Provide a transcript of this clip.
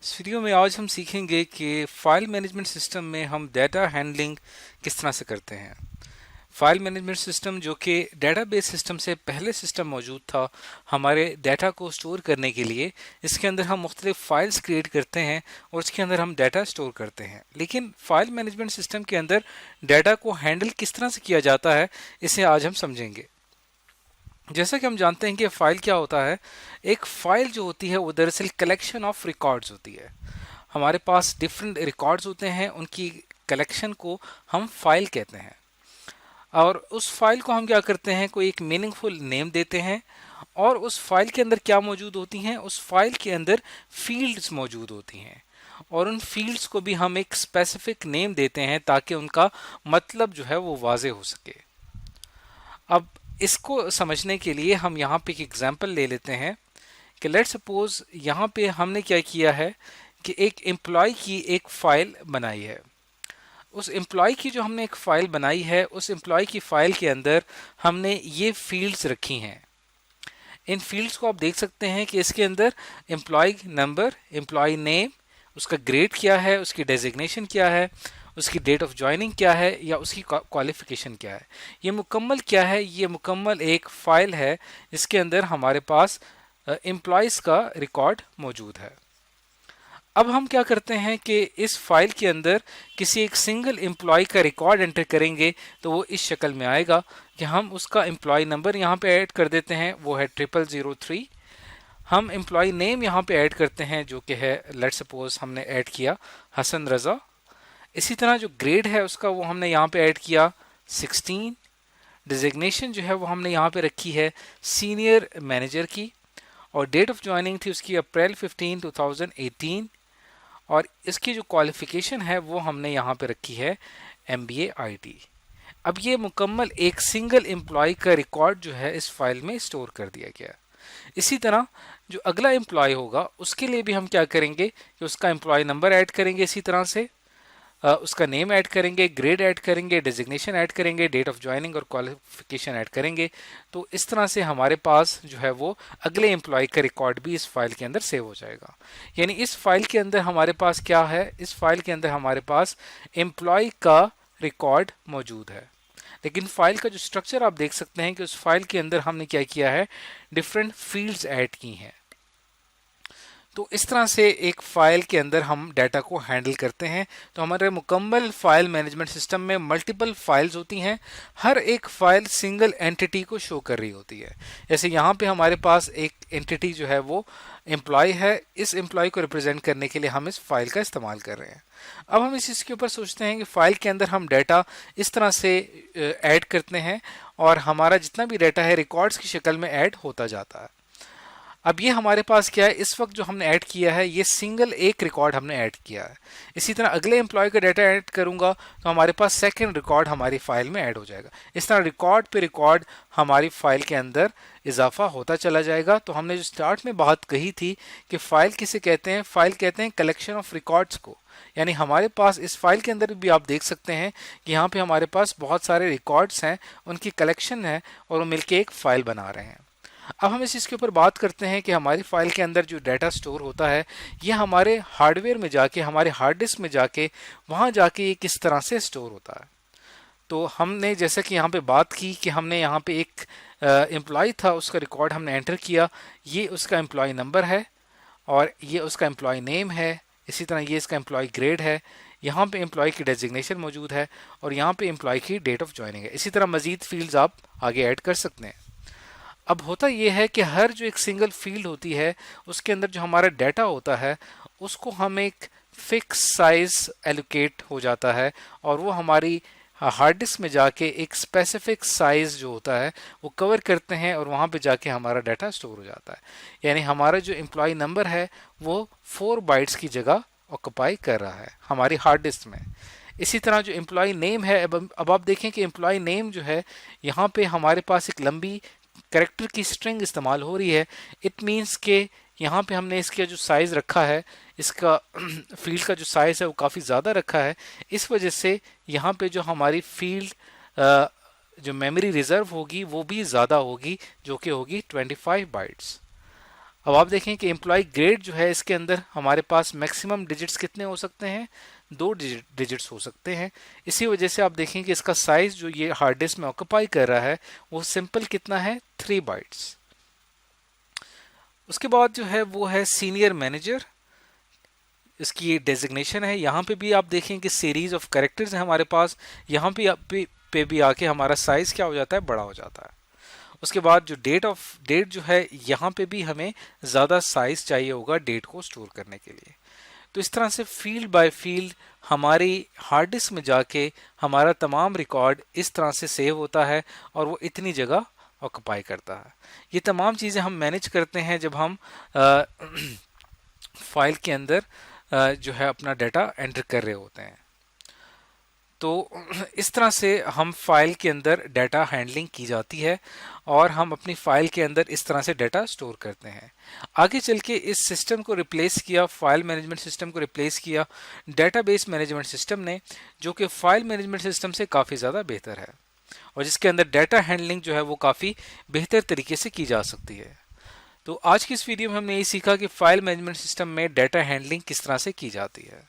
इस वीडियो में आज हम सीखेंगे कि फाइल मैनेजमेंट सिस्टम में हम डेटा हैंडलिंग किस तरह से करते हैं। फाइल मैनेजमेंट सिस्टम जो कि डेटाबेस सिस्टम से पहले सिस्टम मौजूद था हमारे डेटा को स्टोर करने के लिए। इसके अंदर हम मुख्तलिफ फाइल्स क्रिएट करते हैं और उसके अंदर हम डाटा स्टोर करते हैं। लेकिन फाइल मैनेजमेंट सिस्टम के अंदर डाटा को हैंडल किस तरह से किया जाता है, इसे आज हम समझेंगे। जैसा कि हम जानते हैं कि फाइल क्या होता है। एक फाइल जो होती है वो दरअसल कलेक्शन ऑफ रिकॉर्ड्स होती है। हमारे पास डिफरेंट रिकॉर्ड्स होते हैं, उनकी कलेक्शन को हम फाइल कहते हैं। और उस फाइल को हम क्या करते हैं, कोई एक मीनिंगफुल नेम देते हैं। और उस फाइल के अंदर क्या मौजूद होती हैं, उस फाइल के अंदर फील्ड्स मौजूद होती हैं और उन फील्ड्स को भी हम एक स्पेसिफिक नेम देते हैं ताकि उनका मतलब जो है वो वाजे हो सके। अब इसको समझने के लिए हम यहाँ पे एक एग्जांपल ले लेते हैं कि लेट्स सपोज यहाँ पे हमने क्या किया है कि एक एम्प्लॉय की एक फाइल बनाई है। उस एम्प्लॉय की जो हमने एक फाइल बनाई है, उस एम्प्लॉय की फाइल के अंदर हमने ये फील्ड्स रखी हैं। इन फील्ड्स को आप देख सकते हैं कि इसके अंदर एम्प्लॉय नंबर, एम्प्लॉय नेम, उसका ग्रेड क्या है, उसकी डेजिग्नेशन क्या है, उसकी डेट ऑफ ज्वाइनिंग क्या है या उसकी क्वालिफिकेशन क्या है। ये मुकम्मल क्या है, ये मुकम्मल एक फाइल है जिसके अंदर हमारे पास एम्प्लॉयज़ का रिकॉर्ड मौजूद है। अब हम क्या करते हैं कि इस फाइल के अंदर किसी एक सिंगल एम्प्लॉय का रिकॉर्ड एंटर करेंगे तो वो इस शक्ल में आएगा कि हम उसका एम्प्लॉय नंबर यहाँ पे ऐड कर देते हैं, वो है 0003। हम एम्प्लॉय नेम यहाँ पे ऐड करते हैं जो कि है, लेट्स सपोज हमने ऐड किया हसन रजा। इसी तरह जो ग्रेड है उसका वो हमने यहाँ पे ऐड किया 16। डिजिग्नेशन जो है वो हमने यहाँ पे रखी है सीनियर मैनेजर की। और डेट ऑफ ज्वाइनिंग थी उसकी अप्रैल 15 2018। और इसकी जो क्वालिफिकेशन है वो हमने यहाँ पे रखी है MBA IT। अब ये मुकम्मल एक सिंगल एम्प्लॉय का रिकॉर्ड जो है इस फाइल में स्टोर कर दिया गया। इसी तरह जो अगला एम्प्लॉय होगा उसके लिए भी हम क्या करेंगे कि उसका एम्प्लॉय नंबर ऐड करेंगे, इसी तरह से उसका नेम ऐड करेंगे, ग्रेड ऐड करेंगे, डेजिग्नेशन ऐड करेंगे, डेट ऑफ ज्वाइनिंग और क्वालिफिकेशन ऐड करेंगे। तो इस तरह से हमारे पास जो है वो अगले एम्प्लॉय का रिकॉर्ड भी इस फाइल के अंदर सेव हो जाएगा। यानी इस फाइल के अंदर हमारे पास क्या है, इस फाइल के अंदर हमारे पास एम्प्लॉय का रिकॉर्ड मौजूद है। लेकिन फाइल का जो स्ट्रक्चर आप देख सकते हैं कि उस फाइल के अंदर हमने क्या किया है, डिफरेंट फील्ड्स ऐड की हैं। तो इस तरह से एक फाइल के अंदर हम डाटा को हैंडल करते हैं। तो हमारे मुकम्मल फाइल मैनेजमेंट सिस्टम में मल्टीपल फाइल्स होती हैं, हर एक फाइल सिंगल एंटिटी को शो कर रही होती है। जैसे यहाँ पे हमारे पास एक एंटिटी जो है वो एम्प्लॉय है, इस एम्प्लॉय को रिप्रेजेंट करने के लिए हम इस फाइल का इस्तेमाल कर रहे हैं। अब हम इस चीज़ के ऊपर सोचते हैं कि फाइल के अंदर हम डाटा इस तरह से ऐड करते हैं और हमारा जितना भी डाटा है रिकॉर्ड्स की शक्ल में ऐड होता जाता है। अब ये हमारे पास क्या है, इस वक्त जो हमने ऐड किया है ये सिंगल एक रिकॉर्ड हमने ऐड किया है। इसी तरह अगले एम्प्लॉय का डाटा ऐड करूंगा तो हमारे पास सेकंड रिकॉर्ड हमारी फाइल में ऐड हो जाएगा। इस तरह रिकॉर्ड पे रिकॉर्ड हमारी फाइल के अंदर इजाफा होता चला जाएगा। तो हमने जो स्टार्ट में बात कही थी कि फाइल किसे कहते हैं, फाइल कहते हैं कलेक्शन ऑफ रिकॉर्ड्स को। यानी हमारे पास इस फाइल के अंदर भी आप देख सकते हैं कि यहाँ पे हमारे पास बहुत सारे रिकॉर्ड्स हैं, उनकी कलेक्शन है और वो मिलके एक फाइल बना रहे हैं। अब हम इस चीज़ के ऊपर बात करते हैं कि हमारी फाइल के अंदर जो डाटा स्टोर होता है ये हमारे हार्डवेयर में जाके, हमारे हार्ड डिस्क में जाके, वहाँ जाके ये किस तरह से स्टोर होता है। तो हमने जैसे कि यहाँ पे बात की कि हमने यहाँ पे एक एम्प्लॉय था, उसका रिकॉर्ड हमने एंटर किया। ये उसका एम्प्लॉय नंबर है और ये उसका एम्प्लॉय नेम है। इसी तरह ये इसका एम्प्लॉय ग्रेड है। यहाँ पे एम्प्लॉय की डेजिग्नेशन मौजूद है और यहाँ पे एम्प्लॉय की डेट ऑफ ज्वाइनिंग है। इसी तरह मजीद फील्ड्स आप आगे ऐड कर सकते हैं। अब होता यह है कि हर जो एक सिंगल फील्ड होती है उसके अंदर जो हमारा डाटा होता है उसको हम एक फिक्स साइज एलोकेट हो जाता है और वो हमारी हार्ड डिस्क में जाके एक स्पेसिफिक साइज जो होता है वो कवर करते हैं और वहाँ पे जाके हमारा डाटा स्टोर हो जाता है। यानी हमारा जो एम्प्लॉय नंबर है वो 4 बाइट्स की जगह ऑक्यूपाई कर रहा है हमारी हार्ड डिस्क में। इसी तरह जो एम्प्लॉय नेम है, अब आप देखें कि एम्प्लॉय नेम जो है यहाँ पे हमारे पास एक लंबी कैरेक्टर की स्ट्रिंग इस्तेमाल हो रही है। इट मीन्स के यहाँ पे हमने इसका जो साइज़ रखा है, इसका फील्ड का जो साइज़ है वो काफ़ी ज़्यादा रखा है। इस वजह से यहाँ पे जो हमारी फील्ड जो मेमोरी रिज़र्व होगी वो भी ज़्यादा होगी, जो कि होगी 25 बाइट्स। अब आप देखें कि एम्प्लॉय ग्रेड जो है इसके अंदर हमारे पास मैक्सिमम डिजिट्स कितने हो सकते हैं, 2 डिजिट्स हो सकते हैं। इसी वजह से आप देखें कि इसका साइज जो ये हार्ड डिस्क में ऑक्यूपाई कर रहा है वो सिंपल कितना है, 3 बाइट्स। उसके बाद जो है वो है सीनियर मैनेजर, इसकी ये डेजिग्नेशन है। यहाँ पे भी आप देखें कि सीरीज ऑफ कैरेक्टर्स है हमारे पास, यहाँ पे भी आके हमारा साइज क्या हो जाता है, बड़ा हो जाता है। उसके बाद जो डेट जो है यहाँ पे भी हमें ज़्यादा साइज चाहिए होगा डेट को स्टोर करने के लिए। तो इस तरह से फील्ड बाय फील्ड हमारी हार्ड डिस्क में जाके हमारा तमाम रिकॉर्ड इस तरह से सेव होता है और वो इतनी जगह ऑक्यूपाई करता है। ये तमाम चीज़ें हम मैनेज करते हैं जब हम फाइल के अंदर जो है अपना डाटा एंटर कर रहे होते हैं। तो इस तरह से हम फाइल के अंदर डाटा हैंडलिंग की जाती है और हम अपनी फाइल के अंदर इस तरह से डाटा स्टोर करते हैं। आगे चल के इस सिस्टम को रिप्लेस किया, फाइल मैनेजमेंट सिस्टम को रिप्लेस किया डेटाबेस मैनेजमेंट सिस्टम ने, जो कि फाइल मैनेजमेंट सिस्टम से काफ़ी ज़्यादा बेहतर है और जिसके अंदर डाटा हैंडलिंग जो है वो काफ़ी बेहतर तरीके से की जा सकती है। तो आज की इस वीडियो में हमने यही सीखा कि फाइल मैनेजमेंट सिस्टम में डाटा हैंडलिंग किस तरह से की जाती है।